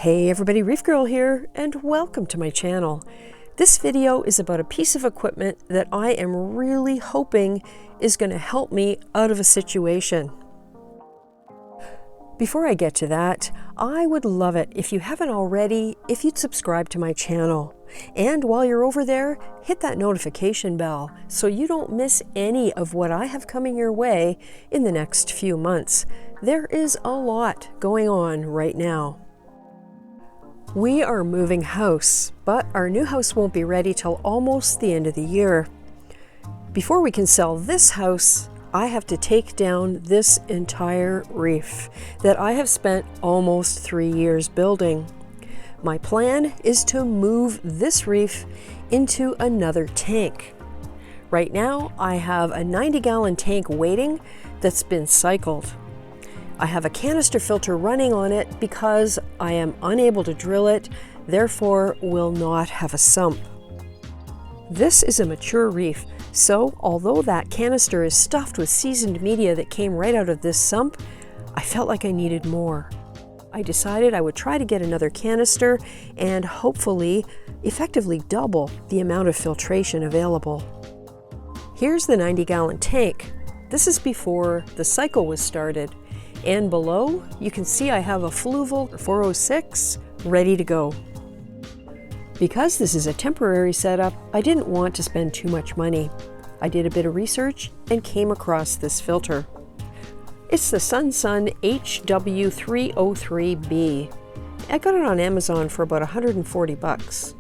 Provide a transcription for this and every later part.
Hey everybody, Reefgrrl here, and welcome to my channel. This video is about a piece of equipment that I am really hoping is going to help me out of a situation. Before I get to that, I would love it if you haven't already, if you'd subscribe to my channel. And while you're over there, hit that notification bell so you don't miss any of what I have coming your way in the next few months. There is a lot going on right now. We are moving house, but our new house won't be ready till almost the end of the year. Before we can sell this house, I have to take down this entire reef that I have spent almost 3 years building. My plan is to move this reef into another tank. Right now, I have a 90-gallon tank waiting that's been cycled. I have a canister filter running on it because I am unable to drill it, therefore will not have a sump. This is a mature reef, so although that canister is stuffed with seasoned media that came right out of this sump, I felt like I needed more. I decided I would try to get another canister and hopefully effectively double the amount of filtration available. Here's the 90-gallon tank. This is before the cycle was started. And below, you can see I have a Fluval 406 ready to go. Because this is a temporary setup, I didn't want to spend too much money. I did a bit of research and came across this filter. It's the Sun HW303B. I got it on Amazon for about 140 bucks.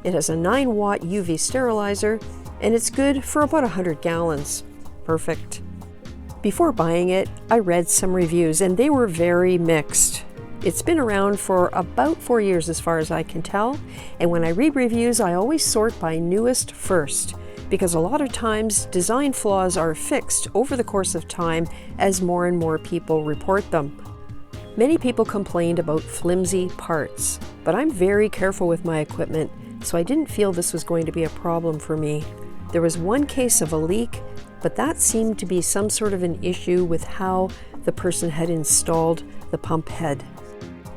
It has a 9-watt UV sterilizer, and it's good for about 100 gallons. Perfect. Before buying it, I read some reviews and they were very mixed. It's been around for about 4 years as far as I can tell, and when I read reviews, I always sort by newest first, because a lot of times design flaws are fixed over the course of time as more and more people report them. Many people complained about flimsy parts, but I'm very careful with my equipment, so I didn't feel this was going to be a problem for me. There was one case of a leak, but that seemed to be some sort of an issue with how the person had installed the pump head.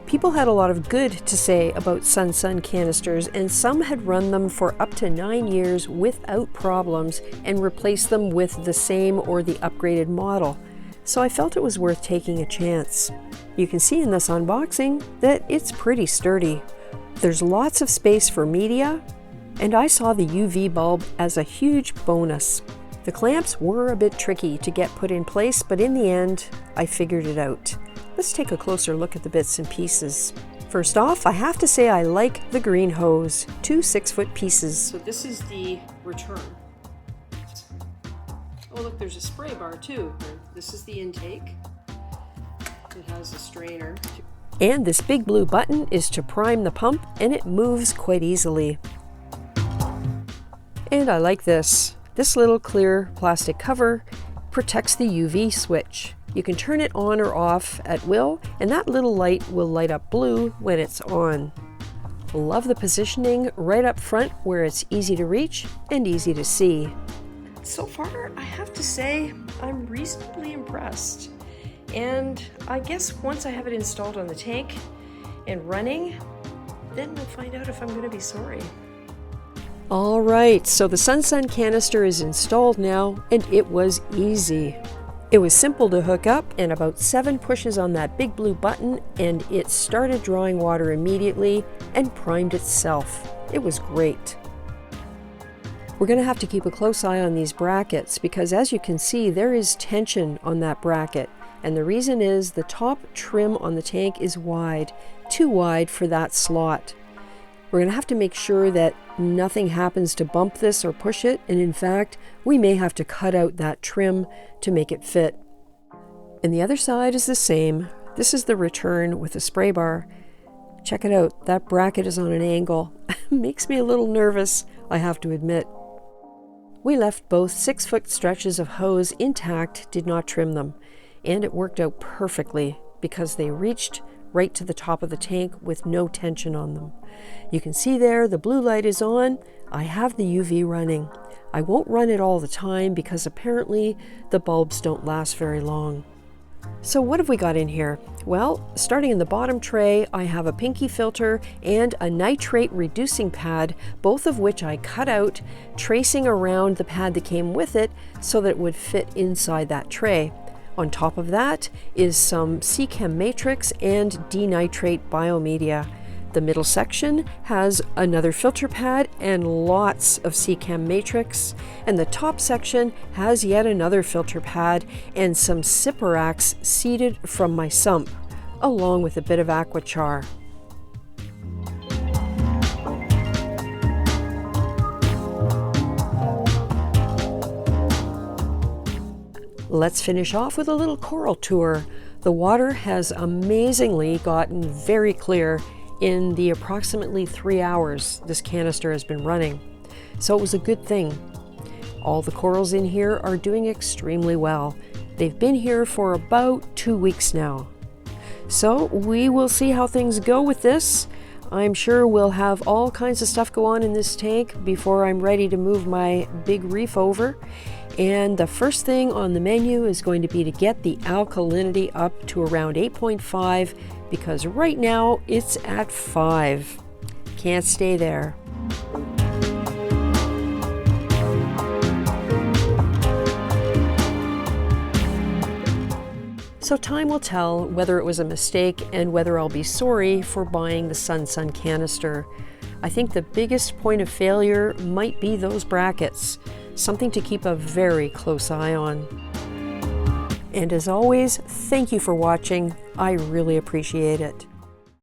People had a lot of good to say about Sun canisters, and some had run them for up to 9 years without problems and replaced them with the same or the upgraded model. So I felt it was worth taking a chance. You can see in this unboxing that it's pretty sturdy. There's lots of space for media, and I saw the UV bulb as a huge bonus. The clamps were a bit tricky to get put in place, but in the end, I figured it out. Let's take a closer look at the bits and pieces. First off, I have to say I like the green hose, 2 6-foot pieces. So this is the return. Oh look, there's a spray bar too. This is the intake. It has a strainer. And this big blue button is to prime the pump, and it moves quite easily. And I like this. This little clear plastic cover protects the UV switch. You can turn it on or off at will, and that little light will light up blue when it's on. Love the positioning right up front where it's easy to reach and easy to see. So far, I have to say, I'm reasonably impressed. And I guess once I have it installed on the tank and running, then we'll find out if I'm going to be sorry. All right, so the Sun canister is installed now, and it was easy. It was simple to hook up, and about 7 pushes on that big blue button, and it started drawing water immediately and primed itself. It was great. We're going to have to keep a close eye on these brackets because, as you can see, there is tension on that bracket, and the reason is the top trim on the tank is wide, too wide for that slot. We're going to have to make sure that nothing happens to bump this or push it, and in fact, we may have to cut out that trim to make it fit. And the other side is the same. This is the return with the spray bar. Check it out, that bracket is on an angle. Makes me a little nervous, I have to admit. We left both 6-foot stretches of hose intact, did not trim them, and it worked out perfectly because they reached right to the top of the tank with no tension on them. You can see there the blue light is on. I have the UV running. I won't run it all the time because apparently the bulbs don't last very long. So what have we got in here? Well, starting in the bottom tray, I have a pinky filter and a nitrate reducing pad, both of which I cut out, tracing around the pad that came with it so that it would fit inside that tray. On top of that is some Seachem matrix and denitrate biomedia. The middle section has another filter pad and lots of Seachem matrix, and the top section has yet another filter pad and some Cyperax seeded from my sump, along with a bit of aquachar. Let's finish off with a little coral tour. The water has amazingly gotten very clear in the approximately 3 hours this canister has been running. So it was a good thing. All the corals in here are doing extremely well. They've been here for about 2 weeks now. So we will see how things go with this. I'm sure we'll have all kinds of stuff go on in this tank before I'm ready to move my big reef over. And the first thing on the menu is going to be to get the alkalinity up to around 8.5, because right now it's at 5. Can't stay there. So time will tell whether it was a mistake and whether I'll be sorry for buying the Sun canister. I think the biggest point of failure might be those brackets, something to keep a very close eye on. And as always, thank you for watching. I really appreciate it.